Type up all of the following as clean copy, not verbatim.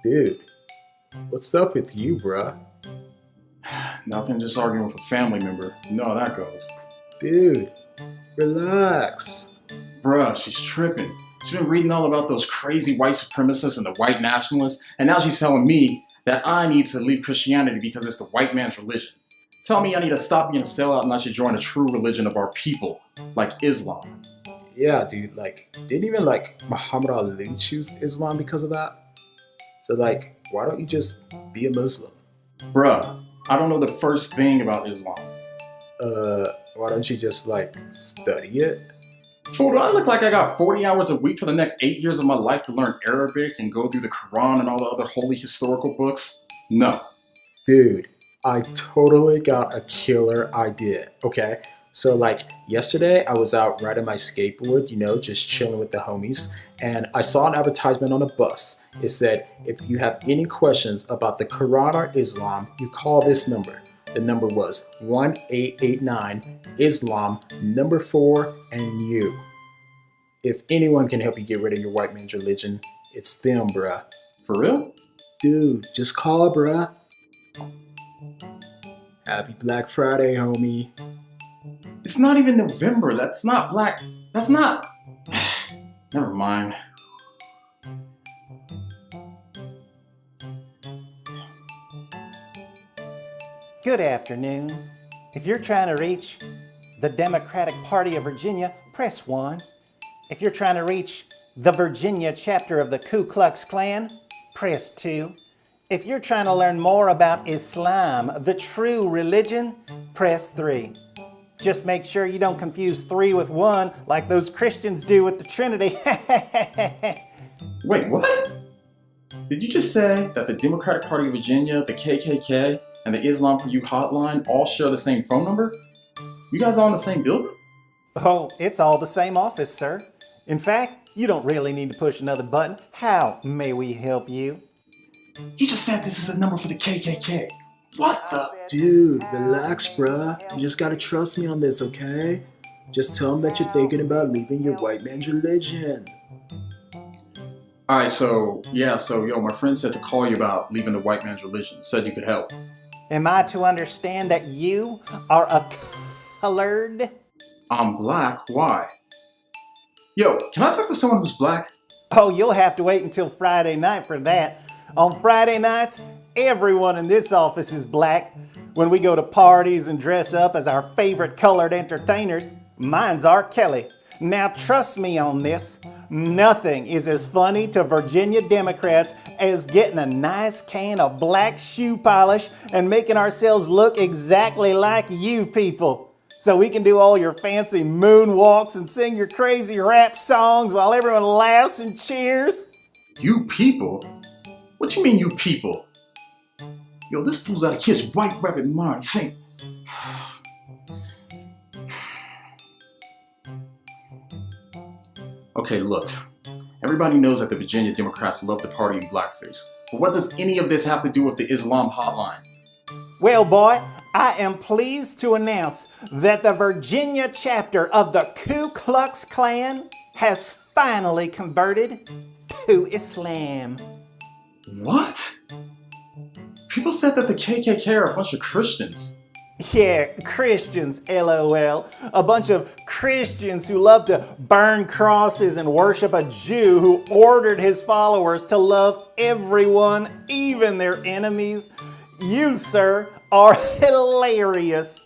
Dude, what's up with you, bruh? Nothing, just arguing with a family member. You know how that goes. Dude, relax. Bruh, she's tripping. She's been reading all about those crazy white supremacists and the white nationalists, and now she's telling me that I need to leave Christianity because it's the white man's religion. Tell me I need to stop being a sellout and I should join a true religion of our people, like Islam. Yeah, dude, didn't even Muhammad Ali choose Islam because of that? So why don't you just be a Muslim? Bruh, I don't know the first thing about Islam. Why don't you just study it? Fool, do I look like I got 40 hours a week for the next 8 years of my life to learn Arabic and go through the Quran and all the other holy historical books? No. Dude, I totally got a killer idea, okay? So yesterday I was out riding my skateboard, just chilling with the homies, and I saw an advertisement on a bus. It said, if you have any questions about the Quran or Islam, you call this number. The number was 1889 Islam, number 4, and you. If anyone can help you get rid of your white man's religion, it's them, bruh. For real? Dude, just call, bruh. Happy Black Friday, homie. It's not even November. That's not black. That's not. Never mind. Good afternoon. If you're trying to reach the Democratic Party of Virginia, press 1. If you're trying to reach the Virginia chapter of the Ku Klux Klan, press 2. If you're trying to learn more about Islam, the true religion, press 3. Just make sure you don't confuse 3 with 1 like those Christians do with the Trinity. Wait, what? Did you just say that the Democratic Party of Virginia, the KKK, and the Islam for You hotline all share the same phone number? You guys all in the same building? Oh, it's all the same office, sir. In fact, you don't really need to push another button. How may we help you? You just said this is a number for the KKK. What the? Dude, relax, bruh. You just gotta trust me on this, okay? Just tell them that you're thinking about leaving your white man's religion. Alright, yo, my friend said to call you about leaving the white man's religion. Said you could help. Am I to understand that you are a colored? I'm black, why? Yo, can I talk to someone who's black? Oh, you'll have to wait until Friday night for that. On Friday nights, everyone in this office is black. When we go to parties and dress up as our favorite colored entertainers, mine's R. Kelly. Now trust me on this, nothing is as funny to Virginia Democrats as getting a nice can of black shoe polish and making ourselves look exactly like you people. So we can do all your fancy moonwalks and sing your crazy rap songs while everyone laughs and cheers. You people? What you mean you people? Yo, this fool's out of his white rabbit mind saying. Okay, look. Everybody knows that the Virginia Democrats love to party in blackface. But what does any of this have to do with the Islam hotline? Well, boy, I am pleased to announce that the Virginia chapter of the Ku Klux Klan has finally converted to Islam. What? People said that the KKK are a bunch of Christians. Yeah, Christians, LOL. A bunch of Christians who love to burn crosses and worship a Jew who ordered his followers to love everyone, even their enemies. You, sir, are hilarious.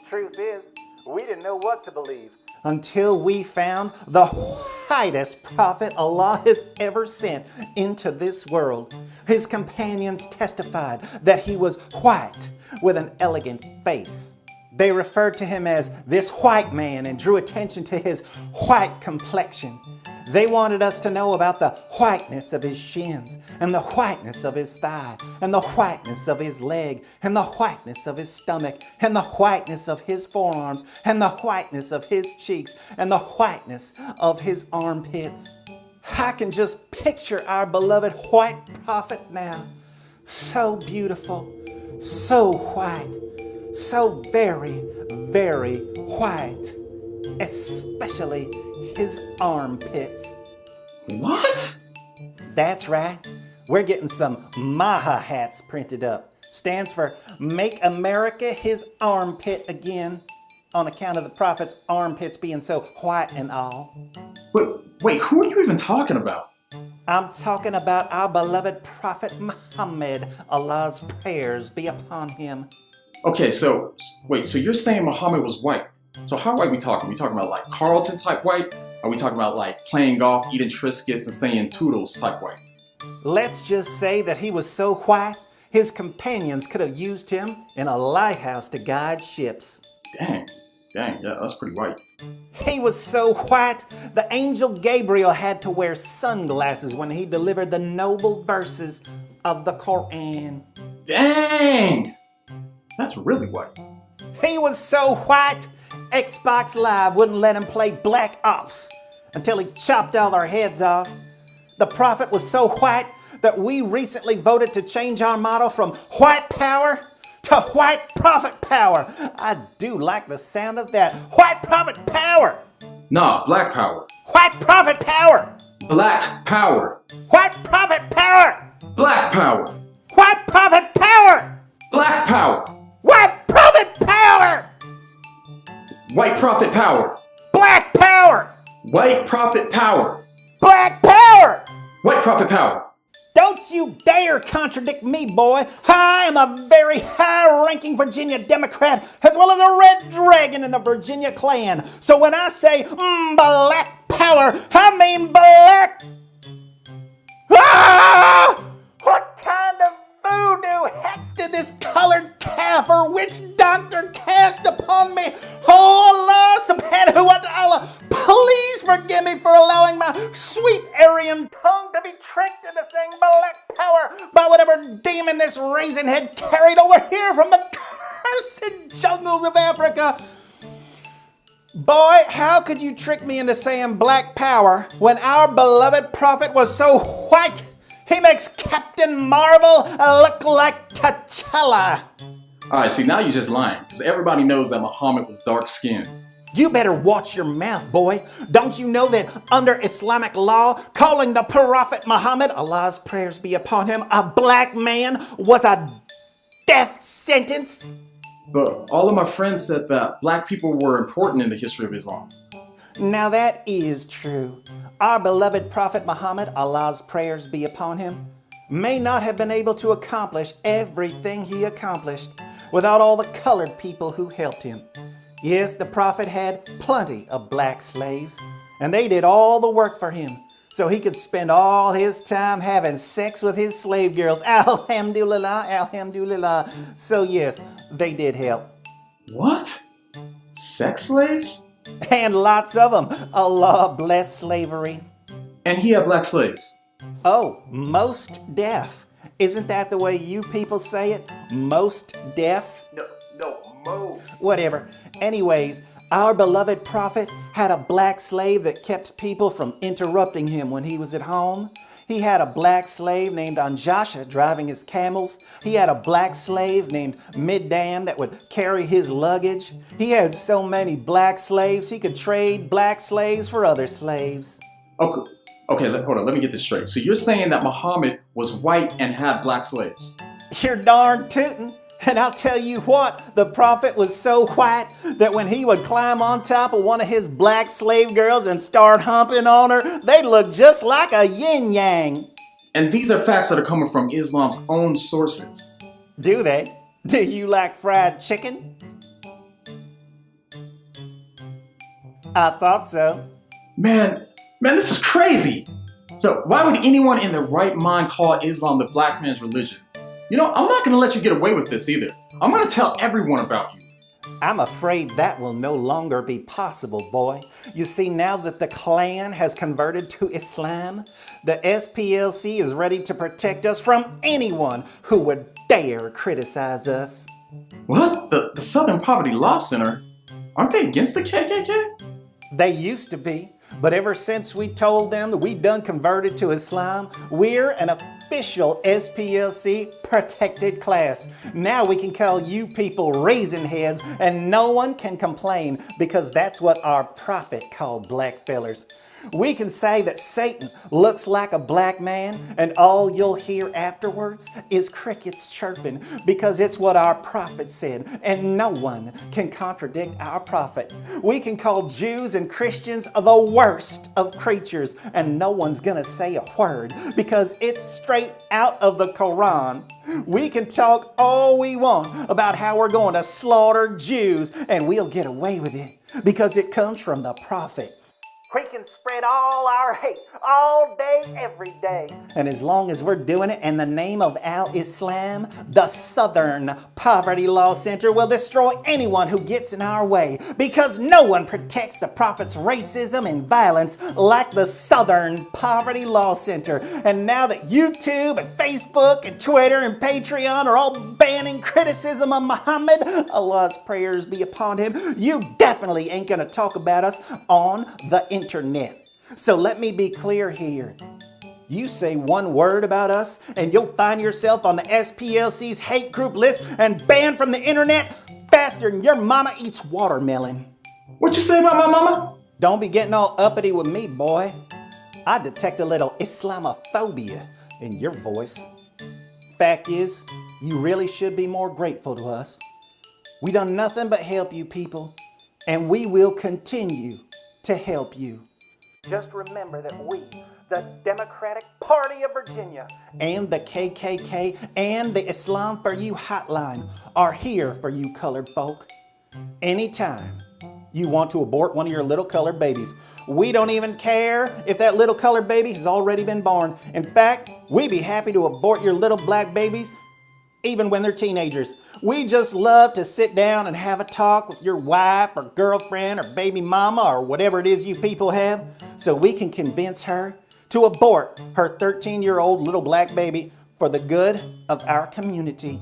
Truth is, we didn't know what to believe until we found the whitest prophet Allah has ever sent into this world. His companions testified that he was white with an elegant face. They referred to him as this white man and drew attention to his white complexion. They wanted us to know about the whiteness of his shins, and the whiteness of his thigh, and the whiteness of his leg, and the whiteness of his stomach, and the whiteness of his forearms, and the whiteness of his cheeks, and the whiteness of his armpits. I can just picture our beloved white prophet now. So beautiful, so white, so very, very white, especially his armpits. What? That's right. we're getting some MAHA hats printed up. Stands for Make America His Armpit Again, on account of the Prophet's armpits being so white and all. Wait, who are you even talking about? I'm talking about our beloved Prophet Muhammad. Allah's prayers be upon him. Okay, so you're saying Muhammad was white. So how white we talking? We talking about like Carlton type white? Are we talking about like playing golf, eating Triscuits, and saying Toodles type white? Let's just say that he was so white, his companions could have used him in a lighthouse to guide ships. Dang, yeah, that's pretty white. He was so white, the angel Gabriel had to wear sunglasses when he delivered the noble verses of the Quran. Dang! That's really white. He was so white, Xbox Live wouldn't let him play Black Ops until he chopped all their heads off. The Prophet was so white that we recently voted to change our motto from white power to white prophet power. I do like the sound of that. White prophet power! Nah, black power. White prophet power! Black power. White prophet power! Black power. White prophet power! Black power. White prophet power! White prophet power. Black power! White prophet power. Black power! White prophet power. Don't you dare contradict me, boy. I am a very high-ranking Virginia Democrat, as well as a red dragon in the Virginia clan. So when I say, black power, I mean black... Ah! What kind of voodoo hex did this colored calf or witch doctor cast upon me? Oh, Allah subhanahu wa ta'ala, please forgive me for allowing my sweet Aryan tongue to be tricked into saying black power by whatever demon this raisin head carried over here from the cursed jungles of Africa. Boy, how could you trick me into saying black power when our beloved prophet was so white he makes Captain Marvel look like T'Challa? Alright, see, now you're just lying, because everybody knows that Muhammad was dark-skinned. You better watch your mouth, boy. Don't you know that under Islamic law, calling the Prophet Muhammad, Allah's prayers be upon him, a black man was a death sentence? But all of my friends said that black people were important in the history of Islam. Now that is true. Our beloved Prophet Muhammad, Allah's prayers be upon him, may not have been able to accomplish everything he accomplished without all the colored people who helped him. Yes, the Prophet had plenty of black slaves, and they did all the work for him, so he could spend all his time having sex with his slave girls. Alhamdulillah, alhamdulillah. So yes, they did help. What? Sex slaves? And lots of them. Allah bless slavery. And he had black slaves? Oh, most deaf. Isn't that the way you people say it? Most deaf? No, most. Whatever. Anyways, our beloved prophet had a black slave that kept people from interrupting him when he was at home. He had a black slave named Anjasha driving his camels. He had a black slave named Middam that would carry his luggage. He had so many black slaves, he could trade black slaves for other slaves. Okay, hold on, let me get this straight. So you're saying that Muhammad was white and had black slaves? You're darn tootin'. And I'll tell you what, the prophet was so white that when he would climb on top of one of his black slave girls and start humping on her, they'd look just like a yin-yang. And these are facts that are coming from Islam's own sources. Do they? Do you like fried chicken? I thought so. Man, this is crazy. So why would anyone in their right mind call Islam the black man's religion? You know, I'm not going to let you get away with this either. I'm going to tell everyone about you. I'm afraid that will no longer be possible, boy. You see, now that the Klan has converted to Islam, the SPLC is ready to protect us from anyone who would dare criticize us. What? The Southern Poverty Law Center? Aren't they against the KKK? They used to be, but ever since we told them that we done converted to Islam, we're an official SPLC protected class. Now we can call you people raisin heads and no one can complain because that's what our prophet called black fellers. We can say that Satan looks like a black man, and all you'll hear afterwards is crickets chirping, because it's what our prophet said, and no one can contradict our prophet. We can call Jews and Christians the worst of creatures, and no one's gonna say a word, because it's straight out of the Quran. We can talk all we want about how we're going to slaughter Jews, and we'll get away with it because it comes from the prophet. We can spread all our hate all day, every day. And as long as we're doing it in the name of Al-Islam, the Southern Poverty Law Center will destroy anyone who gets in our way, because no one protects the prophet's racism and violence like the Southern Poverty Law Center. And now that YouTube and Facebook and Twitter and Patreon are all banning criticism of Muhammad, Allah's prayers be upon him, you definitely ain't gonna talk about us on the internet. So let me be clear here. You say one word about us and you'll find yourself on the SPLC's hate group list and banned from the internet faster than your mama eats watermelon. What you say about my mama? Don't be getting all uppity with me, boy. I detect a little Islamophobia in your voice. Fact is, you really should be more grateful to us. We done nothing but help you people, and we will continue to help you. Just remember that we, the Democratic Party of Virginia, and the KKK, and the Islam for You hotline are here for you colored folk. Anytime you want to abort one of your little colored babies, we don't even care if that little colored baby has already been born. In fact, we'd be happy to abort your little black babies even when they're teenagers. We just love to sit down and have a talk with your wife or girlfriend or baby mama or whatever it is you people have, so we can convince her to abort her 13-year-old little black baby for the good of our community.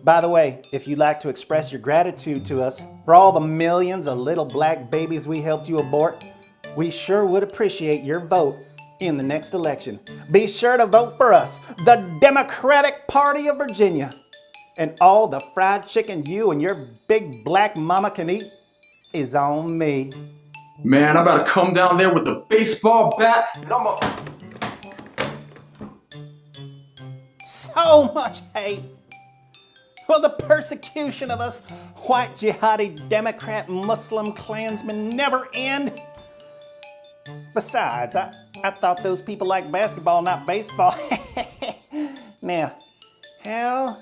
By the way, if you'd like to express your gratitude to us for all the millions of little black babies we helped you abort, we sure would appreciate your vote in the next election. Be sure to vote for us, the Democratic Party of Virginia. And all the fried chicken you and your big black mama can eat is on me. Man, I better come down there with the baseball bat and So much hate. Will the persecution of us white jihadi Democrat Muslim Klansmen never end? Besides, I thought those people liked basketball, not baseball. Now, how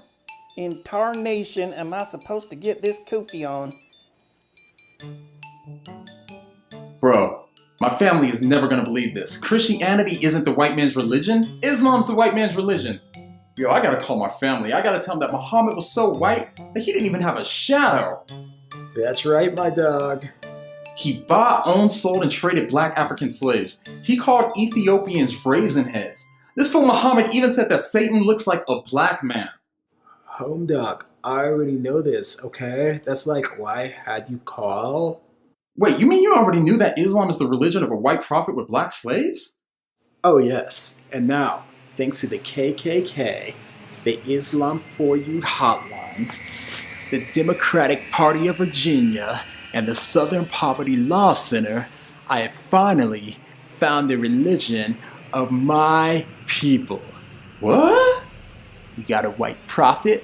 in tarnation am I supposed to get this kufi on? Bro, my family is never gonna believe this. Christianity isn't the white man's religion. Islam's the white man's religion. Yo, I gotta call my family. I gotta tell them that Muhammad was so white that he didn't even have a shadow. That's right, my dog. He bought, owned, sold, and traded black African slaves. He called Ethiopians raisin heads. This fool Muhammad even said that Satan looks like a black man. Home dog, I already know this, okay? That's like why I had you call. Wait, you mean you already knew that Islam is the religion of a white prophet with black slaves? Oh yes, and now, thanks to the KKK, the Islam for You hotline, the Democratic Party of Virginia, and the Southern Poverty Law Center, I have finally found the religion of my people. What? We got a white prophet,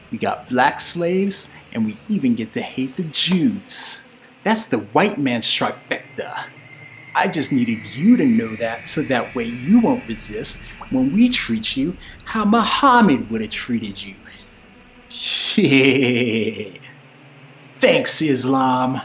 we got black slaves, and we even get to hate the Jews. That's the white man's trifecta. I just needed you to know that so that way you won't resist when we treat you how Muhammad would have treated you. Yeah. Thanks, Islam.